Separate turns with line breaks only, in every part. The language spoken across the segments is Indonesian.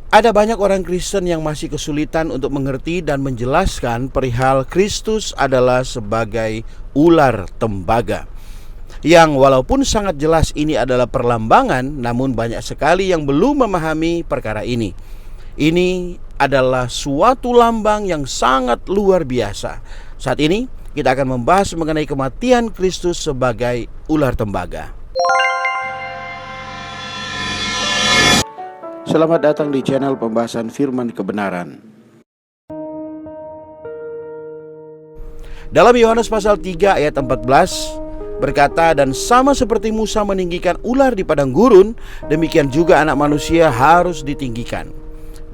Ada banyak orang Kristen yang masih kesulitan untuk mengerti dan menjelaskan perihal Kristus adalah sebagai ular tembaga. Yang walaupun sangat jelas ini adalah perlambangan, namun banyak sekali yang belum memahami perkara ini. Ini adalah suatu lambang yang sangat luar biasa. Saat ini kita akan membahas mengenai kematian Kristus sebagai ular tembaga. Selamat datang di channel pembahasan firman kebenaran. Dalam Yohanes pasal 3 ayat 14 berkata, "Dan sama seperti Musa meninggikan ular di padang gurun, demikian juga anak manusia harus ditinggikan."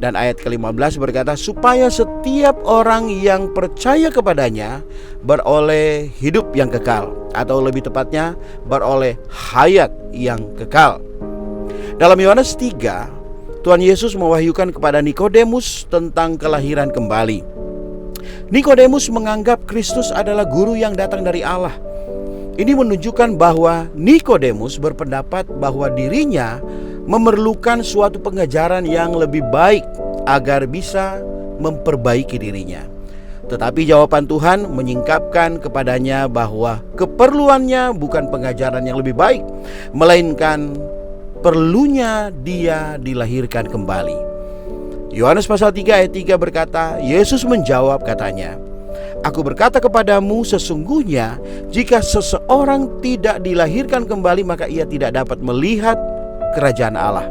Dan ayat ke-15 berkata, "Supaya setiap orang yang percaya kepadanya beroleh hidup yang kekal," atau lebih tepatnya beroleh hayat yang kekal. Dalam Yohanes 3, Tuhan Yesus mewahyukan kepada Nikodemus tentang kelahiran kembali. Nikodemus menganggap Kristus adalah guru yang datang dari Allah. Ini menunjukkan bahwa Nikodemus berpendapat bahwa dirinya memerlukan suatu pengajaran yang lebih baik agar bisa memperbaiki dirinya. Tetapi jawaban Tuhan menyingkapkan kepadanya bahwa keperluannya bukan pengajaran yang lebih baik, melainkan perlunya dia dilahirkan kembali. Yohanes pasal 3 ayat 3 berkata, Yesus menjawab katanya, "Aku berkata kepadamu, sesungguhnya jika seseorang tidak dilahirkan kembali, maka ia tidak dapat melihat kerajaan Allah."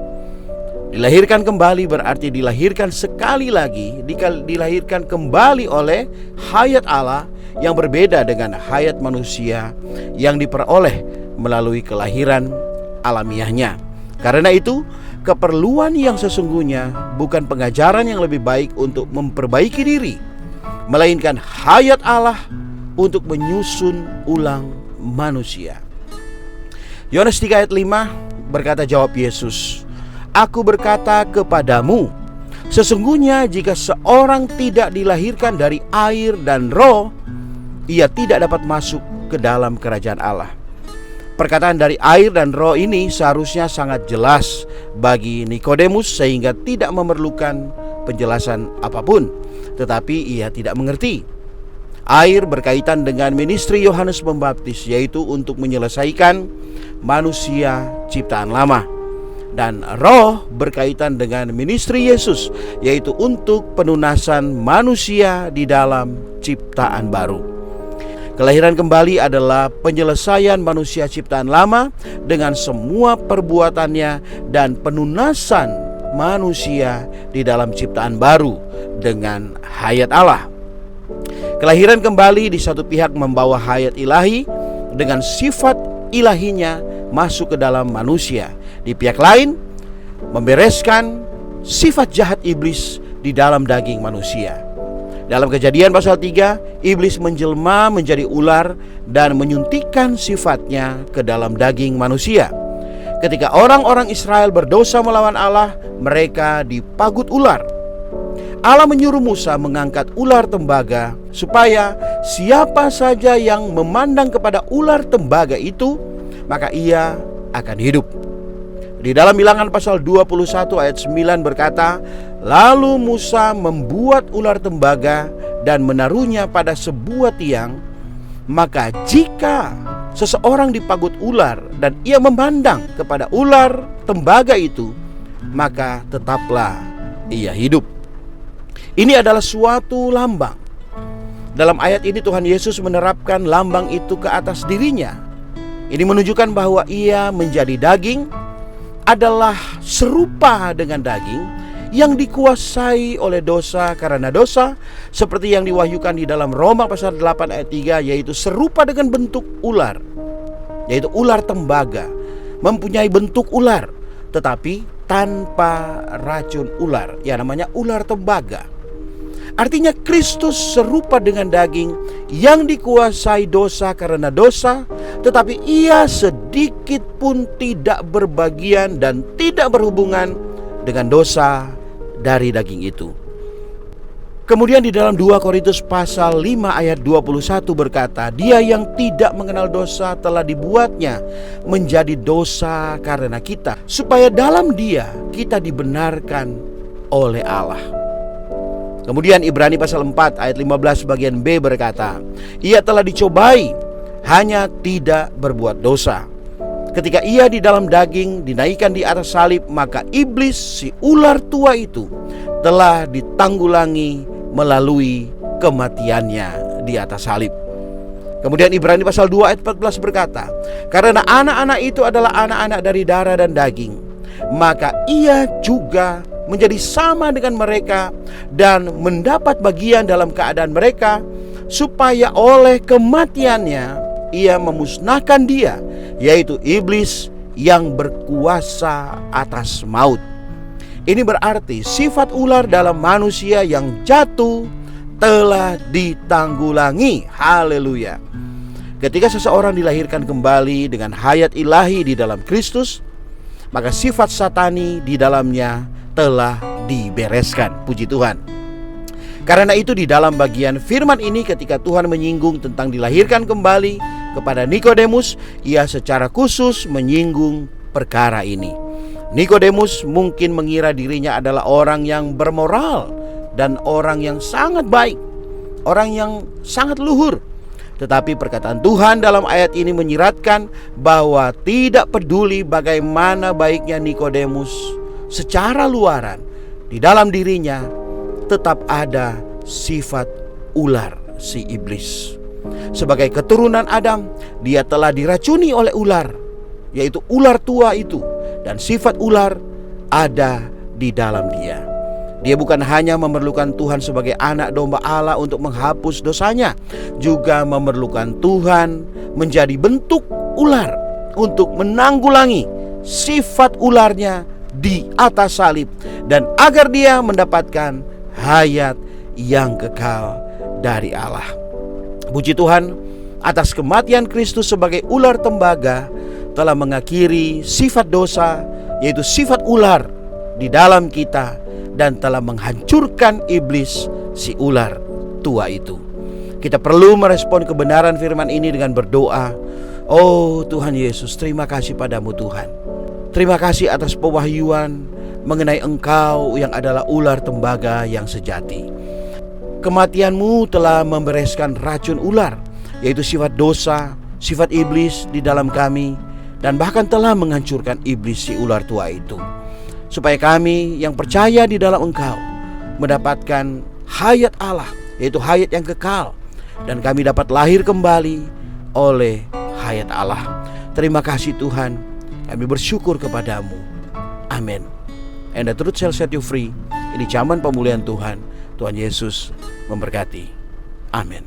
Dilahirkan kembali berarti dilahirkan sekali lagi, dilahirkan kembali oleh hayat Allah yang berbeda dengan hayat manusia yang diperoleh melalui kelahiran alamiahnya. Karena itu, keperluan yang sesungguhnya bukan pengajaran yang lebih baik untuk memperbaiki diri, melainkan hayat Allah untuk menyusun ulang manusia. Yohanes 3 ayat 5 berkata, jawab Yesus, "Aku berkata kepadamu, sesungguhnya jika seorang tidak dilahirkan dari air dan roh, ia tidak dapat masuk ke dalam kerajaan Allah." Perkataan dari air dan roh ini seharusnya sangat jelas bagi Nikodemus sehingga tidak memerlukan penjelasan apapun. Tetapi ia tidak mengerti. Air berkaitan dengan ministri Yohanes Pembaptis, yaitu untuk menyelesaikan manusia ciptaan lama. Dan roh berkaitan dengan ministri Yesus, yaitu untuk penunasan manusia di dalam ciptaan baru. Kelahiran kembali adalah penyelesaian manusia ciptaan lama dengan semua perbuatannya dan penunasan manusia di dalam ciptaan baru dengan hayat Allah. Kelahiran kembali di satu pihak membawa hayat ilahi dengan sifat ilahinya masuk ke dalam manusia. Di pihak lain membereskan sifat jahat iblis di dalam daging manusia. Dalam Kejadian pasal 3, iblis menjelma menjadi ular dan menyuntikkan sifatnya ke dalam daging manusia. Ketika orang-orang Israel berdosa melawan Allah, mereka dipagut ular. Allah menyuruh Musa mengangkat ular tembaga supaya siapa saja yang memandang kepada ular tembaga itu, maka ia akan hidup. Di dalam Bilangan pasal 21 ayat 9 berkata, "Lalu Musa membuat ular tembaga dan menaruhnya pada sebuah tiang. Maka jika seseorang dipagut ular dan ia memandang kepada ular tembaga itu, maka tetaplah ia hidup." Ini adalah suatu lambang. Dalam ayat ini Tuhan Yesus menerapkan lambang itu ke atas dirinya. Ini menunjukkan bahwa ia menjadi daging, adalah serupa dengan daging yang dikuasai oleh dosa karena dosa, seperti yang diwahyukan di dalam Roma pasal 8 ayat 3, yaitu serupa dengan bentuk ular, yaitu ular tembaga, mempunyai bentuk ular tetapi tanpa racun ular, ya namanya ular tembaga. Artinya Kristus serupa dengan daging yang dikuasai dosa karena dosa, tetapi ia sedikit pun tidak berbagian dan tidak berhubungan dengan dosa dari daging itu. Kemudian di dalam 2 Korintus pasal 5 ayat 21 berkata, "Dia yang tidak mengenal dosa telah dibuatnya menjadi dosa karena kita, supaya dalam Dia kita dibenarkan oleh Allah. Kemudian Ibrani pasal 4 ayat 15 bagian B berkata, ia telah dicobai, hanya tidak berbuat dosa. Ketika ia di dalam daging dinaikkan di atas salib, maka iblis, si ular tua itu, telah ditanggulangi melalui kematiannya di atas salib. Kemudian Ibrani pasal 2 ayat 14 berkata, karena anak-anak itu adalah anak-anak dari darah dan daging, maka ia juga menjadi sama dengan mereka dan mendapat bagian dalam keadaan mereka, supaya oleh kematiannya ia memusnahkan dia, yaitu iblis yang berkuasa atas maut. Ini berarti sifat ular dalam manusia yang jatuh telah ditanggulangi. Haleluya. Ketika seseorang dilahirkan kembali dengan hayat ilahi di dalam Kristus, maka sifat satani di dalamnya telah dibereskan. Puji Tuhan. Karena itu di dalam bagian firman ini, ketika Tuhan menyinggung tentang dilahirkan kembali kepada Nikodemus, ia secara khusus menyinggung perkara ini. Nikodemus mungkin mengira dirinya adalah orang yang bermoral dan orang yang sangat baik, orang yang sangat luhur. Tetapi perkataan Tuhan dalam ayat ini menyiratkan bahwa tidak peduli bagaimana baiknya Nikodemus secara luaran, di dalam dirinya tetap ada sifat ular, si iblis. Sebagai keturunan Adam, dia telah diracuni oleh ular, yaitu ular tua itu, dan sifat ular ada di dalam dia. Dia bukan hanya memerlukan Tuhan sebagai anak domba Allah untuk menghapus dosanya, juga memerlukan Tuhan menjadi bentuk ular untuk menanggulangi sifat ularnya di atas salib, dan agar dia mendapatkan hayat yang kekal dari Allah. Puji Tuhan, atas kematian Kristus sebagai ular tembaga telah mengakhiri sifat dosa, yaitu sifat ular di dalam kita, dan telah menghancurkan iblis, si ular tua itu. Kita perlu merespon kebenaran firman ini dengan berdoa. Oh Tuhan Yesus, terima kasih padamu Tuhan. Terima kasih atas pewahyuan mengenai Engkau yang adalah ular tembaga yang sejati. Kematian-Mu telah membereskan racun ular, yaitu sifat dosa, sifat iblis di dalam kami, dan bahkan telah menghancurkan iblis, si ular tua itu. Supaya kami yang percaya di dalam Engkau mendapatkan hayat Allah, yaitu hayat yang kekal, dan kami dapat lahir kembali oleh hayat Allah. Terima kasih Tuhan, kami bersyukur kepadamu. Amin. And the truth shall set you free. Ini zaman pemulihan Tuhan. Tuhan Yesus memberkati. Amin.